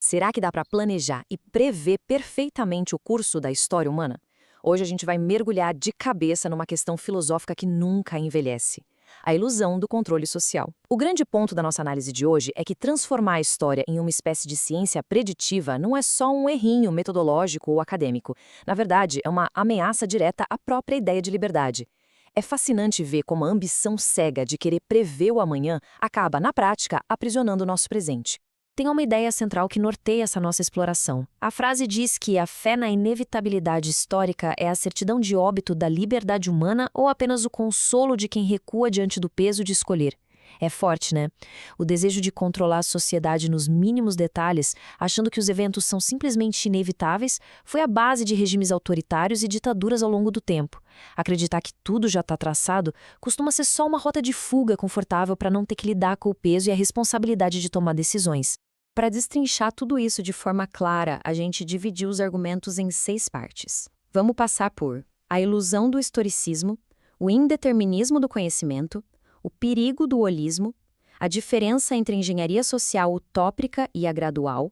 Será que dá para planejar e prever perfeitamente o curso da história humana? Hoje a gente vai mergulhar de cabeça numa questão filosófica que nunca envelhece: a ilusão do controle social. O grande ponto da nossa análise de hoje é que transformar a história em uma espécie de ciência preditiva não é só um errinho metodológico ou acadêmico. Na verdade, é uma ameaça direta à própria ideia de liberdade. É fascinante ver como a ambição cega de querer prever o amanhã acaba, na prática, aprisionando o nosso presente. Tem uma ideia central que norteia essa nossa exploração. A frase diz que a fé na inevitabilidade histórica é a certidão de óbito da liberdade humana ou apenas o consolo de quem recua diante do peso de escolher. É forte, né? O desejo de controlar a sociedade nos mínimos detalhes, achando que os eventos são simplesmente inevitáveis, foi a base de regimes autoritários e ditaduras ao longo do tempo. Acreditar que tudo já está traçado costuma ser só uma rota de fuga confortável para não ter que lidar com o peso e a responsabilidade de tomar decisões. Para destrinchar tudo isso de forma clara, a gente dividiu os argumentos em 6 partes. Vamos passar por a ilusão do historicismo, o indeterminismo do conhecimento, o perigo do holismo, a diferença entre a engenharia social utópica e a gradual,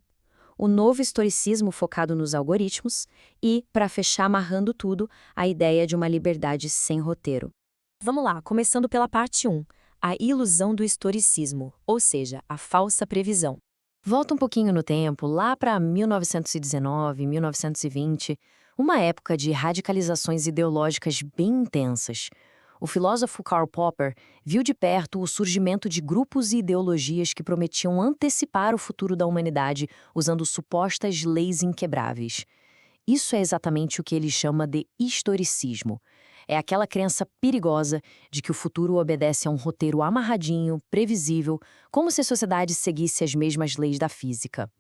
o novo historicismo focado nos algoritmos e, para fechar amarrando tudo, a ideia de uma liberdade sem roteiro. Vamos lá, começando pela parte 1, a ilusão do historicismo, ou seja, a falsa previsão. Volta um pouquinho no tempo, lá para 1919, 1920, uma época de radicalizações ideológicas bem intensas. O filósofo Karl Popper viu de perto o surgimento de grupos e ideologias que prometiam antecipar o futuro da humanidade usando supostas leis inquebráveis. Isso é exatamente o que ele chama de historicismo. É aquela crença perigosa de que o futuro obedece a um roteiro amarradinho, previsível, como se a sociedade seguisse as mesmas leis da física.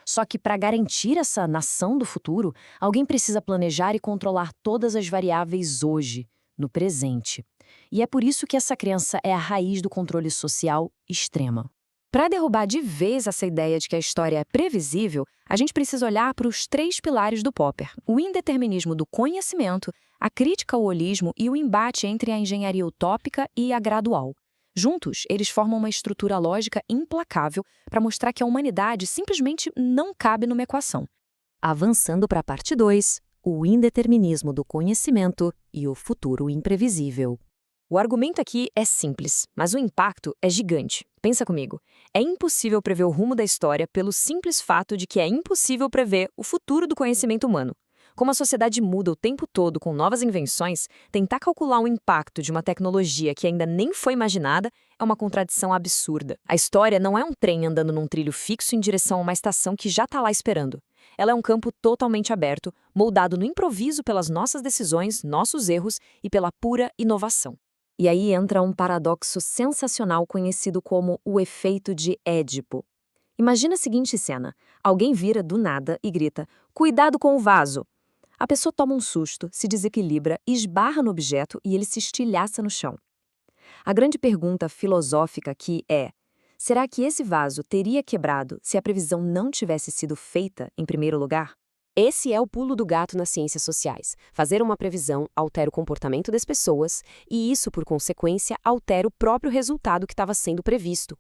Só que para garantir essa nação do futuro, alguém precisa planejar e controlar todas as variáveis hoje, no presente. E é por isso que essa crença é a raiz do controle social extrema. Para derrubar de vez essa ideia de que a história é previsível, a gente precisa olhar para os 3 pilares do Popper: o indeterminismo do conhecimento, a crítica ao holismo e o embate entre a engenharia utópica e a gradual. Juntos, eles formam uma estrutura lógica implacável para mostrar que a humanidade simplesmente não cabe numa equação. Avançando para a parte 2, o indeterminismo do conhecimento e o futuro imprevisível. O argumento aqui é simples, mas o impacto é gigante. Pensa comigo. É impossível prever o rumo da história pelo simples fato de que é impossível prever o futuro do conhecimento humano. Como a sociedade muda o tempo todo com novas invenções, tentar calcular o impacto de uma tecnologia que ainda nem foi imaginada é uma contradição absurda. A história não é um trem andando num trilho fixo em direção a uma estação que já está lá esperando. Ela é um campo totalmente aberto, moldado no improviso pelas nossas decisões, nossos erros e pela pura inovação. E aí entra um paradoxo sensacional conhecido como o efeito de Édipo. Imagina a seguinte cena: alguém vira do nada e grita: "Cuidado com o vaso!". A pessoa toma um susto, se desequilibra, esbarra no objeto e ele se estilhaça no chão. A grande pergunta filosófica aqui é: será que esse vaso teria quebrado se a previsão não tivesse sido feita em primeiro lugar? Esse é o pulo do gato nas ciências sociais. Fazer uma previsão altera o comportamento das pessoas e isso, por consequência, altera o próprio resultado que estava sendo previsto.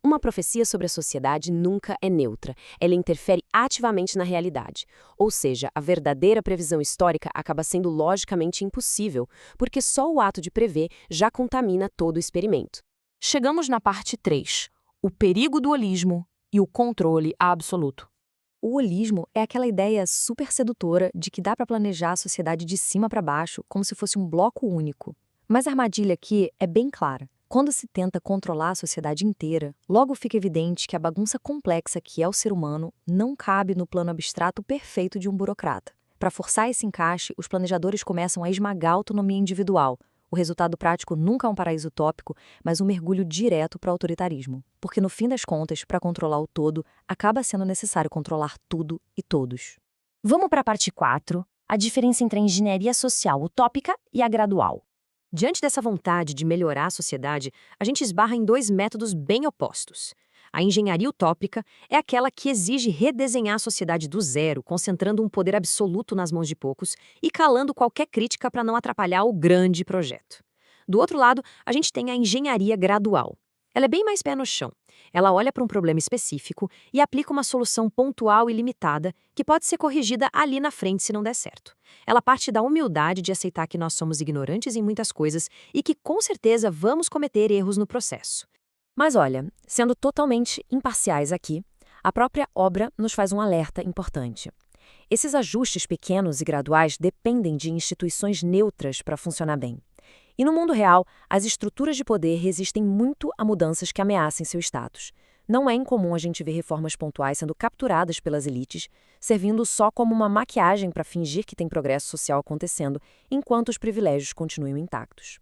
Uma profecia sobre a sociedade nunca é neutra. Ela interfere ativamente na realidade. Ou seja, a verdadeira previsão histórica acaba sendo logicamente impossível, porque só o ato de prever já contamina todo o experimento. Chegamos na parte 3, o perigo do holismo e o controle absoluto. O holismo é aquela ideia super sedutora de que dá para planejar a sociedade de cima para baixo, como se fosse um bloco único. Mas a armadilha aqui é bem clara. Quando se tenta controlar a sociedade inteira, logo fica evidente que a bagunça complexa que é o ser humano não cabe no plano abstrato perfeito de um burocrata. Para forçar esse encaixe, os planejadores começam a esmagar a autonomia individual. O resultado prático nunca é um paraíso utópico, mas um mergulho direto para o autoritarismo. Porque, no fim das contas, para controlar o todo, acaba sendo necessário controlar tudo e todos. Vamos para a parte 4, a diferença entre a engenharia social utópica e a gradual. Diante dessa vontade de melhorar a sociedade, a gente esbarra em 2 métodos bem opostos. A engenharia utópica é aquela que exige redesenhar a sociedade do zero, concentrando um poder absoluto nas mãos de poucos e calando qualquer crítica para não atrapalhar o grande projeto. Do outro lado, a gente tem a engenharia gradual. Ela é bem mais pé no chão. Ela olha para um problema específico e aplica uma solução pontual e limitada que pode ser corrigida ali na frente se não der certo. Ela parte da humildade de aceitar que nós somos ignorantes em muitas coisas e que com certeza vamos cometer erros no processo. Mas olha, sendo totalmente imparciais aqui, a própria obra nos faz um alerta importante. Esses ajustes pequenos e graduais dependem de instituições neutras para funcionar bem. E no mundo real, as estruturas de poder resistem muito a mudanças que ameacem seu status. Não é incomum a gente ver reformas pontuais sendo capturadas pelas elites, servindo só como uma maquiagem para fingir que tem progresso social acontecendo, enquanto os privilégios continuam intactos.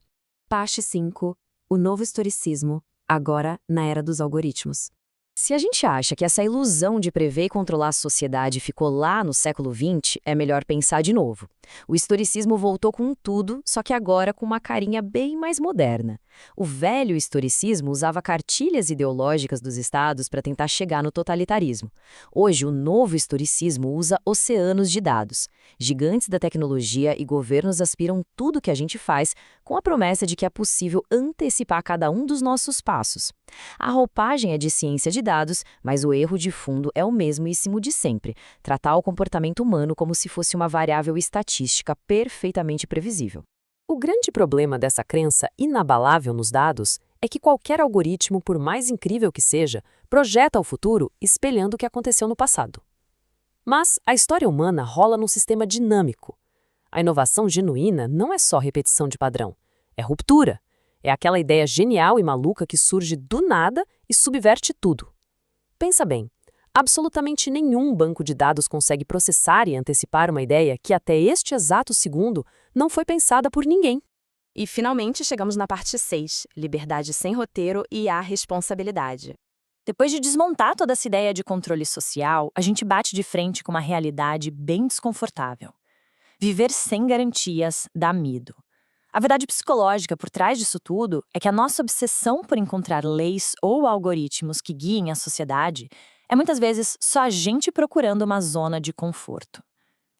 Parte 5. O novo historicismo, agora na era dos algoritmos. Se a gente acha que essa ilusão de prever e controlar a sociedade ficou lá no século XX, é melhor pensar de novo. O historicismo voltou com tudo, só que agora com uma carinha bem mais moderna. O velho historicismo usava cartilhas ideológicas dos estados para tentar chegar no totalitarismo. Hoje, o novo historicismo usa oceanos de dados. Gigantes da tecnologia e governos aspiram tudo que a gente faz, com a promessa de que é possível antecipar cada um dos nossos passos. A roupagem é de ciência de dados, mas o erro de fundo é o mesmíssimo de sempre: tratar o comportamento humano como se fosse uma variável estatística perfeitamente previsível. O grande problema dessa crença inabalável nos dados é que qualquer algoritmo, por mais incrível que seja, projeta o futuro espelhando o que aconteceu no passado. Mas a história humana rola num sistema dinâmico. A inovação genuína não é só repetição de padrão, é ruptura. É aquela ideia genial e maluca que surge do nada e subverte tudo. Pensa bem, absolutamente nenhum banco de dados consegue processar e antecipar uma ideia que até este exato segundo não foi pensada por ninguém. E finalmente chegamos na parte 6, liberdade sem roteiro e a responsabilidade. Depois de desmontar toda essa ideia de controle social, a gente bate de frente com uma realidade bem desconfortável. Viver sem garantias dá medo. A verdade psicológica por trás disso tudo é que a nossa obsessão por encontrar leis ou algoritmos que guiem a sociedade é muitas vezes só a gente procurando uma zona de conforto.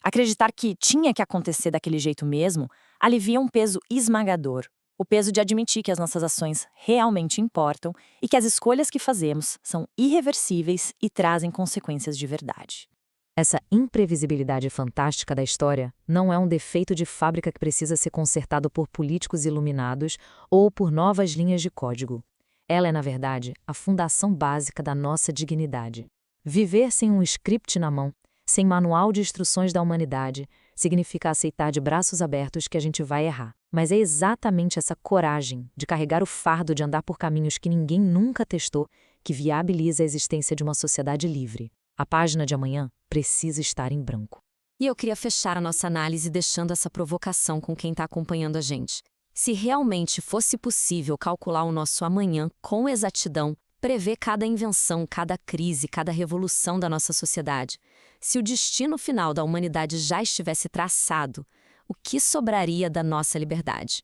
Acreditar que tinha que acontecer daquele jeito mesmo alivia um peso esmagador, o peso de admitir que as nossas ações realmente importam e que as escolhas que fazemos são irreversíveis e trazem consequências de verdade. Essa imprevisibilidade fantástica da história não é um defeito de fábrica que precisa ser consertado por políticos iluminados ou por novas linhas de código. Ela é, na verdade, a fundação básica da nossa dignidade. Viver sem um script na mão, sem manual de instruções da humanidade, significa aceitar de braços abertos que a gente vai errar. Mas é exatamente essa coragem de carregar o fardo de andar por caminhos que ninguém nunca testou que viabiliza a existência de uma sociedade livre. A página de amanhã precisa estar em branco. E eu queria fechar a nossa análise deixando essa provocação com quem está acompanhando a gente. Se realmente fosse possível calcular o nosso amanhã com exatidão, prever cada invenção, cada crise, cada revolução da nossa sociedade, se o destino final da humanidade já estivesse traçado, o que sobraria da nossa liberdade?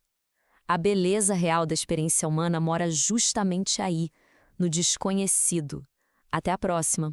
A beleza real da experiência humana mora justamente aí, no desconhecido. Até a próxima!